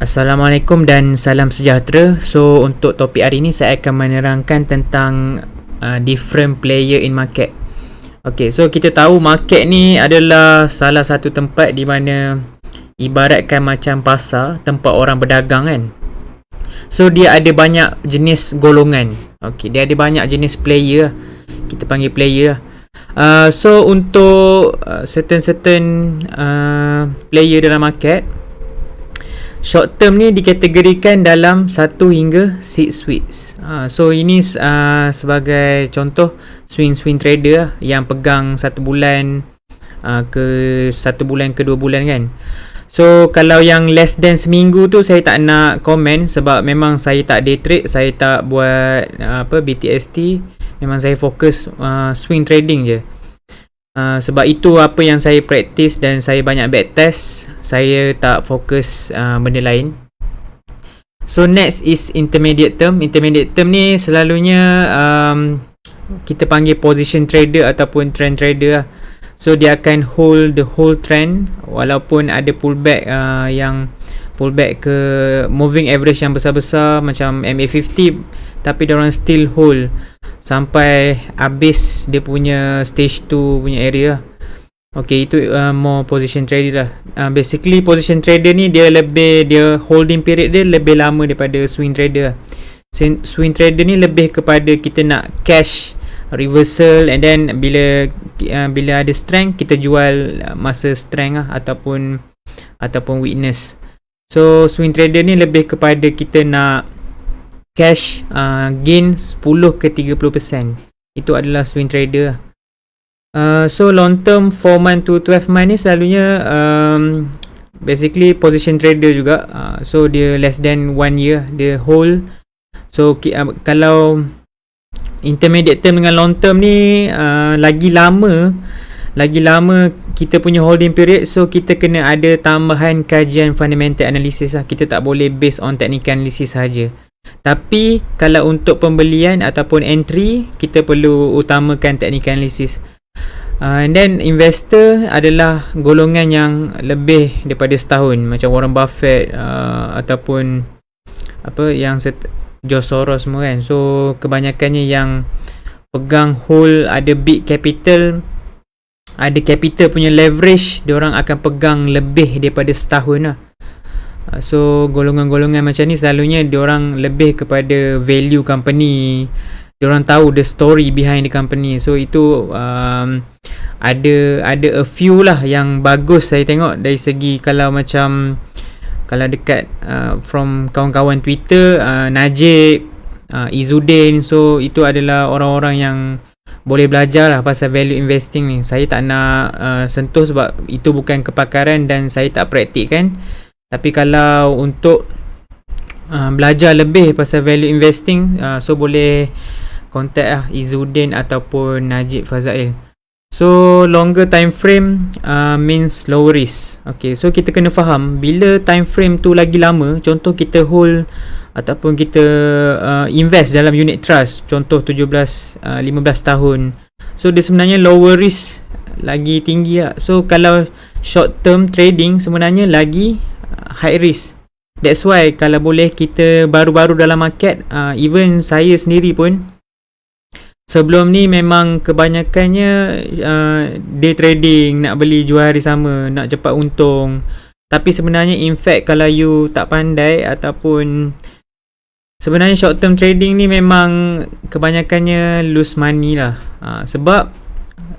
Assalamualaikum dan salam sejahtera. So untuk topik hari ini saya akan menerangkan tentang different player in market. Okay, so kita tahu market ni adalah salah satu tempat di mana ibaratkan macam pasar, tempat orang berdagang kan. So dia ada banyak jenis golongan. Okay, dia ada banyak jenis player. Kita panggil player. So untuk certain player dalam market, short term ni dikategorikan dalam 1 hingga 6 weeks. So ini sebagai contoh swing trader yang pegang 1 bulan ke 1 bulan ke 2 bulan kan. So kalau yang less than seminggu tu saya tak nak komen sebab memang saya tak day trade, saya tak buat BTST. Memang saya fokus swing trading je. Sebab itu apa yang saya practice dan saya banyak backtest. Saya tak fokus benda lain. So next is intermediate term. Intermediate term ni selalunya kita panggil position trader ataupun trend trader lah. So dia akan hold the whole trend walaupun ada pullback yang pullback ke moving average yang besar-besar macam MA50, tapi diorang still hold sampai habis dia punya stage 2 punya area. Okay, itu more position trader lah. Basically position trader ni dia holding period dia lebih lama daripada swing trader. Swing trader ni lebih kepada kita nak cash reversal, and then bila ada strength kita jual masa strength lah, ataupun weakness. So swing trader ni lebih kepada kita nak cash gain 10 ke 30%. Itu adalah swing trader. So long term 4 month to 12 month ni selalunya basically position trader juga. So dia less than 1 year dia hold. So kalau intermediate term dengan long term ni lagi lama kita punya holding period. So kita kena ada tambahan kajian fundamental analysis lah. Kita tak boleh based on technical analysis saja. Tapi kalau untuk pembelian ataupun entry, kita perlu utamakan technical analysis. And then investor adalah golongan yang lebih daripada setahun, macam Warren Buffett ataupun George Soros semua kan. So kebanyakannya yang pegang hold ada big capital, ada capital punya leverage, diorang akan pegang lebih daripada setahun lah. So golongan-golongan macam ni selalunya diorang lebih kepada value company. Diorang tahu the story behind the company. So itu ada a few lah yang bagus saya tengok dari segi kalau dekat from kawan-kawan Twitter, Najib, Izzuddin. So itu adalah orang-orang yang boleh belajar lah pasal value investing ni. Saya tak nak sentuh sebab itu bukan kepakaran dan saya tak praktikkan. Tapi kalau untuk belajar lebih pasal value investing, so boleh contact lah Izzuddin ataupun Najib Fazail. So longer time frame means lower risk. Okay, so kita kena faham bila time frame tu lagi lama, contoh kita hold ataupun kita invest dalam unit trust, contoh 15 tahun. So dia sebenarnya lower risk, lagi tinggi lah. So kalau short term trading sebenarnya lagi high risk. That's why kalau boleh kita baru-baru dalam market, even saya sendiri pun sebelum ni memang kebanyakannya day trading, nak beli jual hari sama, nak cepat untung. Tapi sebenarnya in fact kalau you tak pandai ataupun sebenarnya short term trading ni memang kebanyakannya lose money lah. Sebab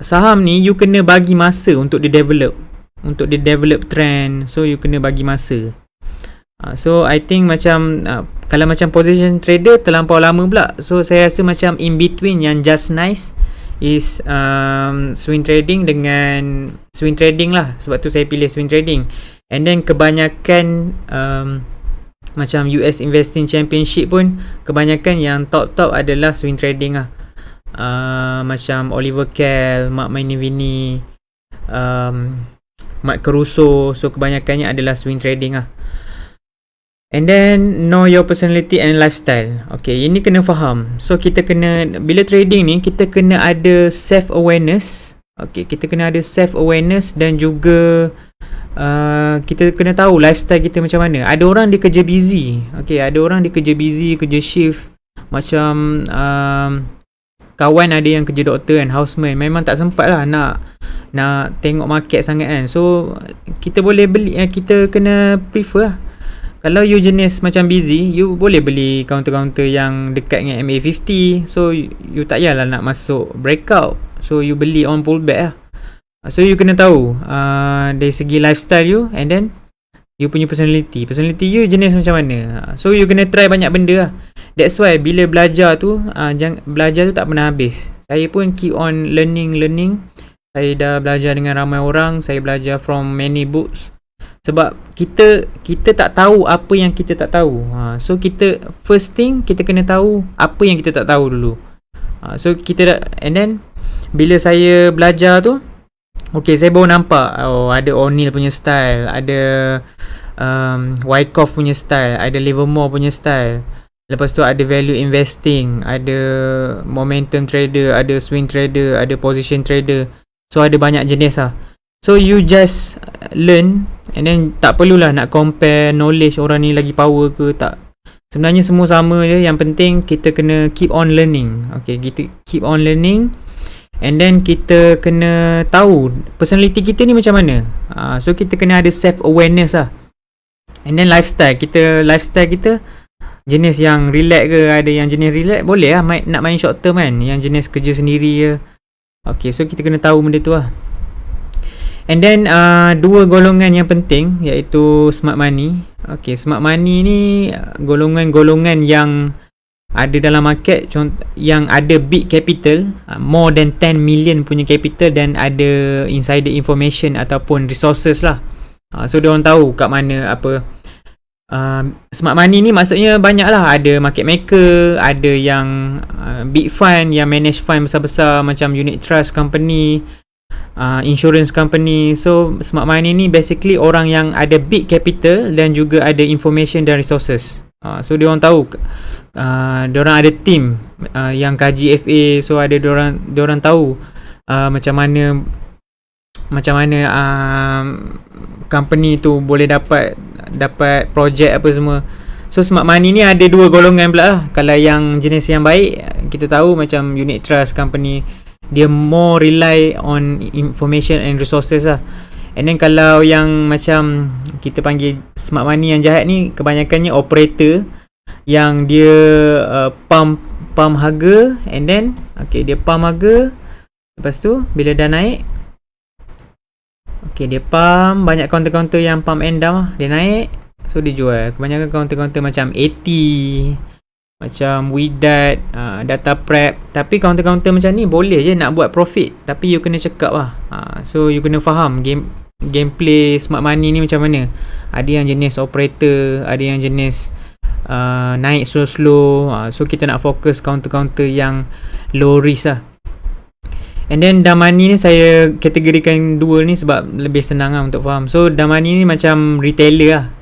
saham ni you kena bagi masa untuk dia develop trend. So you kena bagi masa. So I think macam kalau macam position trader terlampau lama pula. So saya rasa macam in between yang just nice is swing trading dengan swing trading lah. Sebab tu saya pilih swing trading. And then kebanyakan macam US Investing Championship pun kebanyakan yang top adalah swing trading lah. Macam Oliver Kell, Mark Minervini, Mark Caruso. So kebanyakannya adalah swing trading lah. And then know your personality and lifestyle. Okay, ini kena faham. So kita kena, bila trading ni kita kena ada self awareness. Okay, kita kena ada self awareness dan juga kita kena tahu lifestyle kita macam mana. Ada orang dia kerja busy. Okay, ada orang dia kerja busy, kerja shift. Macam kawan ada yang kerja doktor kan, houseman, memang tak sempat lah nak tengok market sangat kan. So kita boleh beli, kita kena prefer lah. Kalau you jenis macam busy, you boleh beli counter-counter yang dekat dengan MA50. So you tak payahlah nak masuk breakout. So you beli on pullback lah. So you kena tahu dari segi lifestyle you, and then you punya personality you jenis macam mana. So you kena try banyak benda lah. That's why bila belajar tu belajar tu tak pernah habis. Saya pun keep on learning. Saya dah belajar dengan ramai orang. Saya belajar from many books. Sebab kita tak tahu apa yang kita tak tahu. So kita first thing kita kena tahu apa yang kita tak tahu dulu. So kita and then bila saya belajar tu, okay, saya baru nampak ada O'Neil punya style, ada Wyckoff punya style, ada Livermore punya style. Lepas tu ada value investing, ada momentum trader, ada swing trader, ada position trader. So ada banyak jenis lah. So you just learn, and then tak perlulah nak compare knowledge orang ni lagi power ke tak. Sebenarnya semua sama je. Yang penting kita kena keep on learning. Okay, kita keep on learning, and then kita kena tahu personality kita ni macam mana. So kita kena ada self awareness lah. And then lifestyle kita jenis yang relax ke, ada yang jenis relax boleh lah nak main short term kan, yang jenis kerja sendiri ke. Okay, so kita kena tahu benda tu lah. And then dua golongan yang penting, iaitu smart money. Okay, smart money ni golongan-golongan yang ada dalam market, yang ada big capital, more than 10 million punya capital, dan ada insider information ataupun resources lah. So dia orang tahu kat mana apa. Smart money ni maksudnya banyak lah. Ada market maker, ada yang big fund yang manage fund besar-besar macam unit trust company, insurance company. So smart money ni basically orang yang ada big capital dan juga ada information dan resources. So dia orang tahu, dia orang ada team yang kaji FA. So ada dia orang tahu macam mana company tu boleh dapat projek apa semua. So smart money ni ada dua golongan pula lah. Kalau yang jenis yang baik, kita tahu macam unit trust company, dia more rely on information and resources lah. And then kalau yang macam kita panggil smart money yang jahat ni, kebanyakannya operator yang dia pump harga, and then okay, dia pump harga, lepas tu bila dah naik, okay, dia pump banyak counter-counter yang pump and down lah, dia naik, so dia jual. Kebanyakan counter-counter macam AT, macam Widat, Data Prep. Tapi counter-counter macam ni boleh je nak buat profit, tapi you kena cekap lah. So you kena faham gameplay smart money ni macam mana. Ada yang jenis operator, ada yang jenis naik slow. So kita nak fokus counter-counter yang low risk lah. And then Damani ni saya kategorikan dua ni sebab lebih senang lah untuk faham. So Damani ni macam retailer.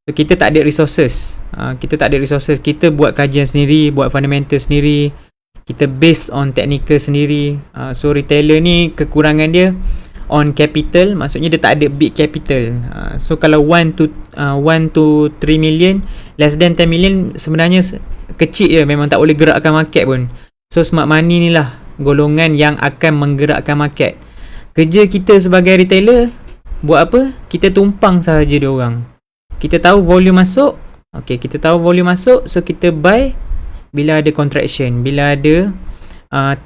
So kita tak ada resources. Kita buat kajian sendiri, buat fundamental sendiri. Kita based on technical sendiri. So retailer ni kekurangan dia on capital, maksudnya dia tak ada big capital. So kalau 1 to 3 million, less than 10 million sebenarnya kecil je, memang tak boleh gerakkan market pun. So smart money ni lah golongan yang akan menggerakkan market. Kerja kita sebagai retailer buat apa? Kita tumpang sahaja dia orang. Kita tahu volume masuk. Okay, kita tahu volume masuk, so kita buy bila ada contraction, bila ada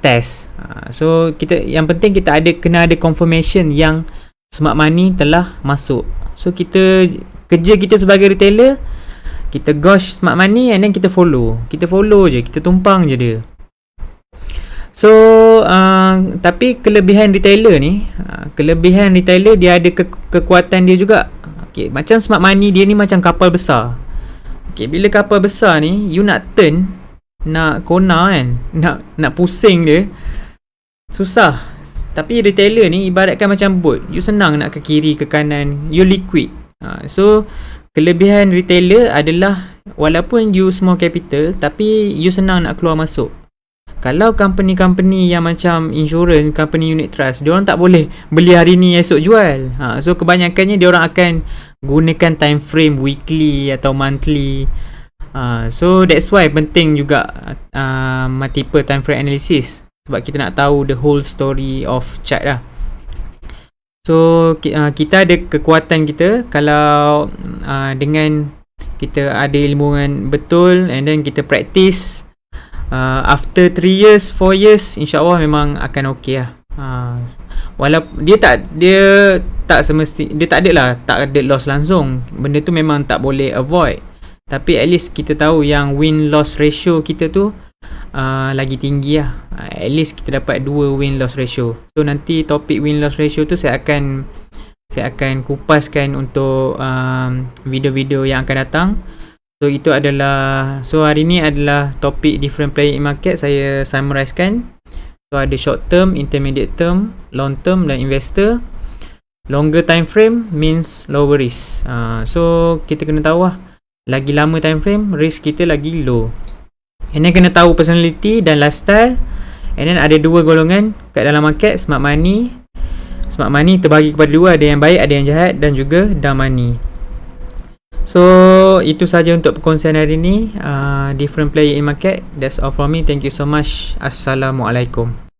test. So kita, yang penting kita kena ada confirmation yang smart money telah masuk. So kerja kita sebagai retailer, kita gosh smart money, and then kita follow je, kita tumpang je dia. So tapi kelebihan retailer dia ada kekuatan dia juga. Okay, macam smart money dia ni macam kapal besar. Okay, bila kapal besar ni you nak turn, nak kona kan, nak pusing dia susah. Tapi retailer ni ibaratkan macam boat, you senang nak ke kiri ke kanan, you liquid. So kelebihan retailer adalah walaupun you small capital, tapi you senang nak keluar masuk. Kalau company-company yang macam insurance, company unit trust, diorang tak boleh beli hari ni esok jual. So kebanyakannya diorang akan gunakan time frame weekly atau monthly. So that's why penting juga multiple time frame analysis, sebab kita nak tahu the whole story of chart lah. So kita ada kekuatan kita kalau dengan kita ada ilmu betul, and then kita practice. After 3 years, 4 years, InsyaAllah memang akan okay lah. Walaupun dia tak semesti, dia tak ada loss langsung. Benda tu memang tak boleh avoid, tapi at least kita tahu yang win-loss ratio kita tu lagi tinggi lah. At least kita dapat 2 win-loss ratio. So nanti topik win-loss ratio tu saya akan kupaskan untuk video-video yang akan datang. So itu adalah, so hari ni adalah topik different player in market. Saya summarizekan. So ada short term, intermediate term, long term dan investor. Longer time frame means lower risk. So kita kena tahu lah, lagi lama time frame, risk kita lagi low. And then kena tahu personality dan lifestyle. And then ada 2 golongan kat dalam market, smart money. Smart money terbagi kepada 2, ada yang baik, ada yang jahat, dan juga dumb money. So itu saja untuk perkongsian hari ni, different player in market. That's all from me. Thank you so much. Assalamualaikum.